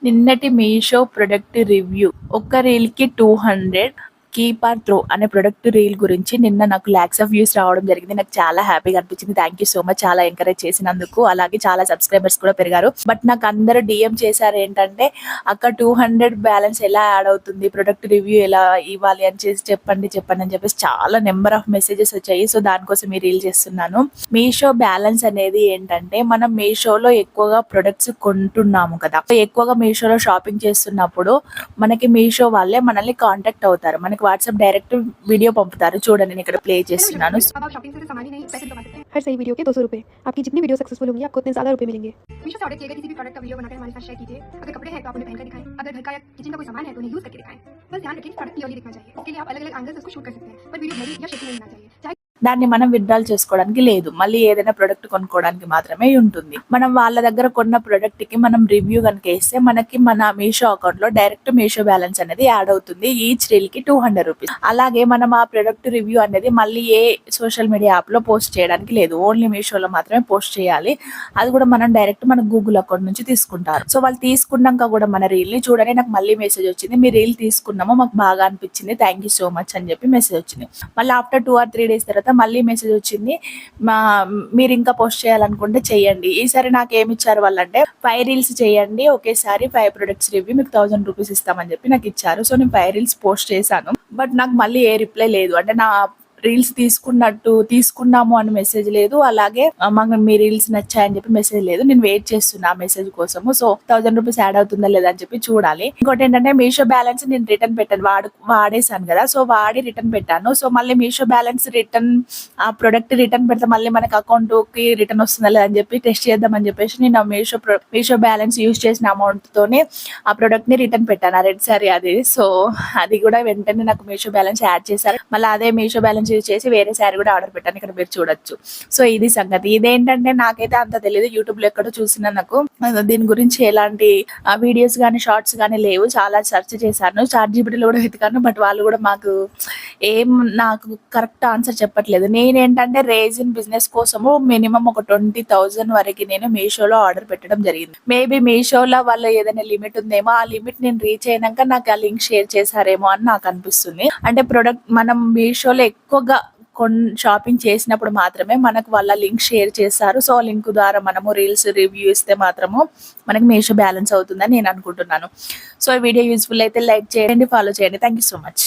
నిన్నటి Meesho product review. ఒక్క రీల్‌కి 200 keep are throw అనే ప్రొడక్ట్ రీల్ గురించి నిన్న నాకు లాక్స్ ఆఫ్ వ్యూస్ రావడం జరిగింది. నాకు చాలా హ్యాపీగా అనిపించింది. Thank you so much. చాలా ఎంకరేజ్ చేసినందుకు. అలాగే చాలా సబ్స్క్రైబర్స్ కూడా పెరిగారు. బట్ నాకు అందరూ డీఎం చేశారు ఏంటంటే, అక్క 200 బ్యాలెన్స్ ఎలా యాడ్ అవుతుంది, ప్రొడక్ట్ రివ్యూ ఎలా ఇవ్వాలి అని చెప్పండి అని చెప్పేసి చాలా నెంబర్ ఆఫ్ మెసేజెస్ వచ్చాయి. సో దానికోసం ఈ రీల్ చేస్తున్నాను. మీషో బ్యాలెన్స్ అనేది ఏంటంటే, మనం మీషోలో ఎక్కువగా ప్రొడక్ట్స్ కొంటున్నాము కదా, ఎక్కువగా మీషోలో షాపింగ్ చేస్తున్నప్పుడు మనకి మీషో వాళ్ళే మనల్ని కాంటాక్ట్ అవుతారు. మనకి వాట్సాప్ డైరెక్ట్ వీడియో పంపుతారు. చూడండి, నేను ఇక్కడ ప్లే చేస్తున్నాను. हर सही वीडियो के 200 रुपए। आपकी जितनी वीडियो सक्सेसफुल होंगी आपको उतने ज्यादा रुपए मिलेंगे। मीशो से ऑर्डर किए गए किसी भी प्रोडक्ट का वीडियो बनाकर हमारे साथ शेयर कीजिए। अगर कपड़े हैं तो आप उन्हें पहनकर दिखाएं। अगर घर का या किचन का कोई सामान है तो उन्हें यूज करके दिखाएं। बस ध्यान रखें कि प्रोडक्ट क्लियरली दिखना चाहिए। इसके लिए आप अलग-अलग एंगल से उसको शूट कर सकते हैं, पर वीडियो ब्लरी या शेकी नहीं होना चाहिए। चाहे దాన్ని మనం విత్డ్రాల్ చేసుకోవడానికి లేదు, మళ్ళీ ఏదైనా ప్రొడక్ట్ కొనుక్కోవడానికి మాత్రమే ఉంటుంది. మనం వాళ్ళ దగ్గర కొన్న ప్రొడక్ట్ కి మనం రివ్యూ కనుక ఇస్తే మనకి మన మీషో అకౌంట్ లో డైరెక్ట్ మీషో బ్యాలెన్స్ అనేది యాడ్ అవుతుంది. ఈచ్ రీల్ కి 200 రూపీస్. అలాగే మనం ఆ ప్రొడక్ట్ రివ్యూ అనేది మళ్ళీ ఏ సోషల్ మీడియా యాప్ లో పోస్ట్ చేయడానికి లేదు, ఓన్లీ మీషోలో మాత్రమే పోస్ట్ చేయాలి. అది కూడా మనం డైరెక్ట్ మన గూగుల్ అకౌంట్ నుంచి తీసుకుంటారు. సో వాళ్ళు తీసుకున్నాక కూడా మన రీల్ ని చూడని నాకు మళ్ళీ మెసేజ్ వచ్చింది, మీ రీల్ తీసుకున్నాము, మాకు బాగా అనిపించింది, థ్యాంక్ యూ సో మచ్ అని చెప్పి మెసేజ్ వచ్చింది. మళ్ళీ ఆఫ్టర్ 2 or 3 days తర్వాత మళ్ళీ మెసేజ్ వచ్చింది, మీరు ఇంకా పోస్ట్ చేయాలనుకుంటే చెయ్యండి. ఈసారి నాకు ఏమి ఇచ్చారు వాళ్ళంటే, 5 రీల్స్ చేయండి, ఒకేసారి 5 ప్రొడక్ట్స్ రివ్యూ, మీకు 1000 రూపీస్ ఇస్తామని చెప్పి నాకు ఇచ్చారు. సో నేను 5 రీల్స్ పోస్ట్ చేశాను. బట్ నాకు మళ్ళీ ఏ రిప్లై లేదు. అంటే నా రీల్స్ తీసుకున్నాము అని మెసేజ్ లేదు, అలాగే మాకు మీ రీల్స్ నచ్చాయని చెప్పి మెసేజ్ లేదు. నేను వెయిట్ చేస్తున్నా ఆ మెసేజ్ కోసము. సో 1000 రూపీస్ యాడ్ అవుతుందా లేదా అని చెప్పి చూడాలి. ఇంకోటి ఏంటంటే, మీషో బ్యాలెన్స్ నేను రిటర్న్ పెట్టాను, వాడేసాను కదా, సో వాడి రిటర్న్ పెట్టాను. సో మళ్ళీ మీషో బ్యాలెన్స్ రిటర్న్, ఆ ప్రొడక్ట్ రిటర్న్ పెడితే మళ్ళీ మనకి అకౌంట్ కి రిటర్న్ వస్తుందా లేదా అని చెప్పి టెస్ట్ చేద్దామని చెప్పేసి నేను మీషో బ్యాలెన్స్ యూజ్ చేసిన అమౌంట్ తోనే ఆ ప్రొడక్ట్ ని రిటర్న్ పెట్టాను, ఆ రెడ్ సారీ అది. సో అది కూడా వెంటనే నాకు మీషో బ్యాలెన్స్ యాడ్ చేశారు. మళ్ళీ అదే మీషో బ్యాలెన్స్ యూజ్ చేసి వేరే శారీ కూడా ఆర్డర్ పెట్టాను, ఇక్కడ మీరు చూడొచ్చు. సో ఇది సంగతి. ఇదేంటంటే నాకైతే అంత తెలియదు, యూట్యూబ్ లో ఎక్కడో చూసినా, నాకు దీని గురించి ఎలాంటి వీడియోస్ కానీ షార్ట్స్ కానీ లేవు. చాలా సెర్చ్ చేశాను, ChatGPTలో కూడా వెతికాను, బట్ వాళ్ళు కూడా నాకు కరెక్ట్ ఆన్సర్ చెప్పట్లేదు. నేనేంటంటే రేజిన్ బిజినెస్ కోసము మినిమం ఒక 20,000 వరకు నేను మీషోలో ఆర్డర్ పెట్టడం జరిగింది. మేబీ మీషోలో వాళ్ళ ఏదైనా లిమిట్ ఉందేమో, ఆ లిమిట్ నేను రీచ్ అయినాక నాకు ఆ లింక్ షేర్ చేశారేమో అని నాకు అనిపిస్తుంది. అంటే ప్రొడక్ట్ మనం మీషోలో ఎక్కువగా షాపింగ్ చేసినప్పుడు మాత్రమే మనకు వాళ్ళ లింక్ షేర్ చేస్తారు. సో లింక్ ద్వారా మనము రీల్స్ రివ్యూ ఇస్తే మాత్రము మనకి మీషో బ్యాలెన్స్ అవుతుందని నేను అనుకుంటున్నాను. సో ఈ వీడియో యూజ్ఫుల్ అయితే లైక్ చేయండి, ఫాలో చేయండి. Thank you so much.